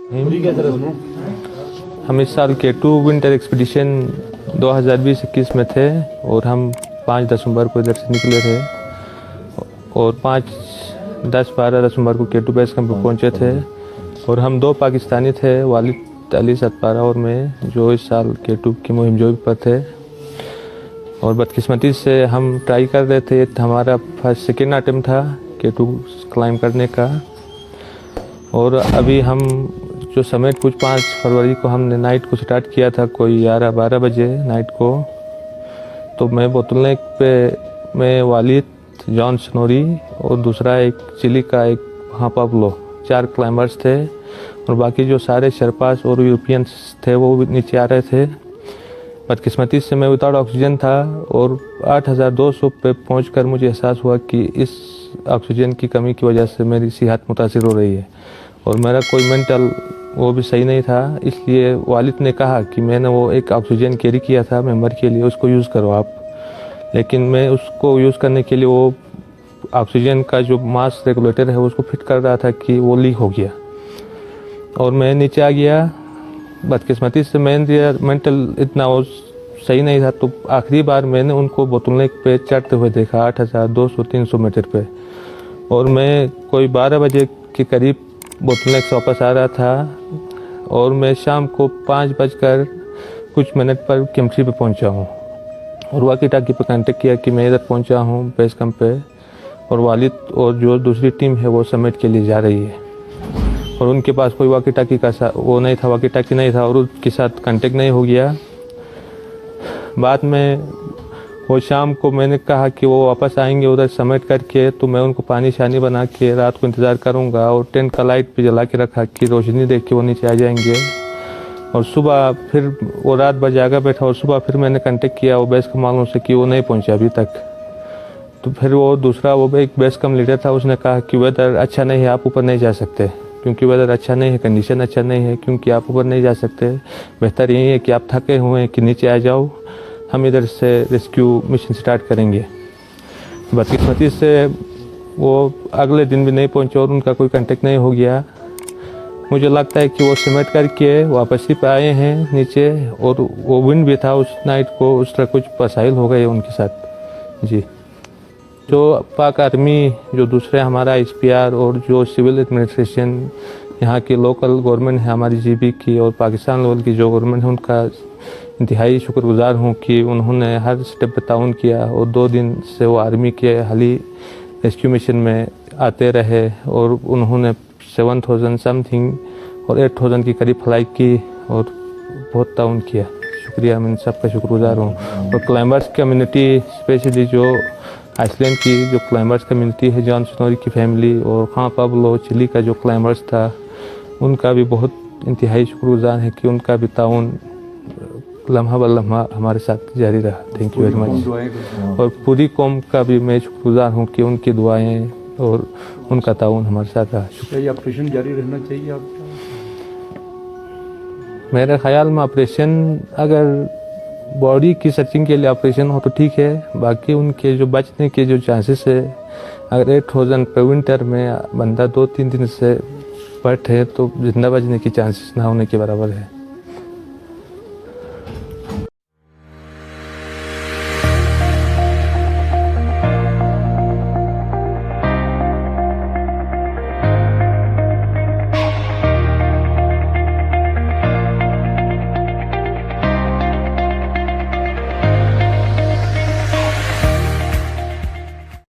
हम इस साल K2 विंटर एक्सपीडिशन 2020-21 में थे और हम 5 दिसंबर को इधर से निकले थे और 10-12 दिसंबर को K2 बेस कैंप पर पहुँचे थे। और हम 2 पाकिस्तानी थे, वालिद अली सतपारा और मैं, जो इस साल K2 की मुहिम जोई पर थे। और बदकिस्मती से हम ट्राई कर रहे थे, हमारा सेकेंड अटेम्प्ट था K2 क्लाइंब करने का। और अभी हम जो समिट कुछ 5 फरवरी को हमने नाइट को स्टार्ट किया था, कोई 11-12 बजे नाइट को। तो मैं बोतलनेक पे मैं वालिद, जॉन स्नोरी और दूसरा एक चिली का एक हाँ पाब्लो, 4 क्लाइंबर्स थे। और बाकी जो सारे शर्पास और यूरोपियंस थे वो भी नीचे आ रहे थे। बदकिस्मती से मैं विदाउट ऑक्सीजन था और 8200 पे पहुंचकर मुझे एहसास हुआ कि इस ऑक्सीजन की कमी की वजह से मेरी सेहत मुतासिर हो रही है और मेरा कोई मेंटल वो भी सही नहीं था। इसलिए वालिद ने कहा कि मैंने वो एक ऑक्सीजन कैरी किया था मेंबर के लिए, उसको यूज़ करो आप। लेकिन मैं उसको यूज़ करने के लिए वो ऑक्सीजन का जो मास रेगुलेटर है उसको फिट कर रहा था कि वो लीक हो गया और मैं नीचे आ गया। बदकिस्मती से मेंटल इतना वो सही नहीं था। तो आखिरी बार मैंने उनको बोतलनेक पे चढ़ते हुए देखा 8200-300 मीटर पे। और मैं कोई 12 बजे के करीब बोतलनेक से वापस आ रहा था और मैं शाम को 5 बजकर कुछ मिनट पर केम्प्टी पे पहुंचा हूं और वाकी टाकी पे कांटेक्ट किया कि मैं इधर पहुंचा हूं बेस कैंप पे और वालिद और जो दूसरी टीम है वो समिट के लिए जा रही है। और उनके पास कोई वाकी टाकी का वो नहीं था, वाकी टाकी नहीं था और उसके साथ कांटेक्ट नहीं हो गया। बाद में वो शाम को मैंने कहा कि वो वापस आएंगे उधर समिट करके, तो मैं उनको पानी शानी बना के रात को इंतज़ार करूंगा और टेंट का लाइट भी जला के रखा कि रोशनी देख के वो नीचे आ जाएंगे। और सुबह फिर वो रात भर जागा बैठा और सुबह फिर मैंने कांटेक्ट किया वो बेस कैंप वालों से कि वो नहीं पहुंचे अभी तक। तो फिर वो दूसरा वो एक बेस कैंप लीडर था, उसने कहा कि वेदर अच्छा नहीं है, आप ऊपर नहीं जा सकते क्योंकि वेदर अच्छा नहीं है, कंडीशन अच्छा नहीं है, क्योंकि आप ऊपर नहीं जा सकते। बेहतर यही है कि आप थके हुए हैं कि नीचे आ जाओ, हम इधर से रेस्क्यू मिशन स्टार्ट करेंगे। बदकिस्मती से वो अगले दिन भी नहीं पहुंचे और उनका कोई कांटेक्ट नहीं हो गया। मुझे लगता है कि वो समिट करके वापसी पे आए हैं नीचे और वो विंड भी था उस नाइट को, उस तरह कुछ मसाइल हो गए उनके साथ जी। जो पाक आर्मी, जो दूसरे हमारा SPR और जो सिविल एडमिनिस्ट्रेशन, यहाँ की लोकल गवर्नमेंट है हमारी GB की और पाकिस्तान लेवल की जो गवर्नमेंट है, उनका इंतहाई शुक्रगुजार हूँ कि उन्होंने हर स्टेप पे ताउन किया। और 2 दिन से वो आर्मी के हाली रेस्क्यू मिशन में आते रहे और उन्होंने 7000 समथिंग और 8000 की करीब फ्लाइट की और बहुत ताउन किया। शुक्रिया, मैं सबका शुक्रगुजार हूँ। और क्लाइंबर्स कम्युनिटी, स्पेशली जो आइसलैंड की जो क्लाइंबर्स कम्युनिटी है, जॉन स्नोरी की फैमिली और हाँ पाब्लो चिली का जो क्लाइंबर्स था, उनका भी बहुत इंतहाई शुक्रगुजार है कि उनका भी ताउन लम्हा ब लम्हा हमारे साथ जारी रहा। Thank you very much. और पूरी कौम का भी मैं शुक्रगुजार हूँ कि उनकी दुआएं और उनका ताउन हमारे साथ रहा। शुक्रिया। ऑपरेशन जारी रहना चाहिए आप? मेरे ख्याल में ऑपरेशन, अगर बॉडी की सर्चिंग के लिए ऑपरेशन हो तो ठीक है, बाकी उनके जो बचने के जो चांसेस है, अगर 8000 पे विंटर में बंदा 2-3 दिन से बैठे तो जिंदा बचने की चांसेस ना होने के बराबर है।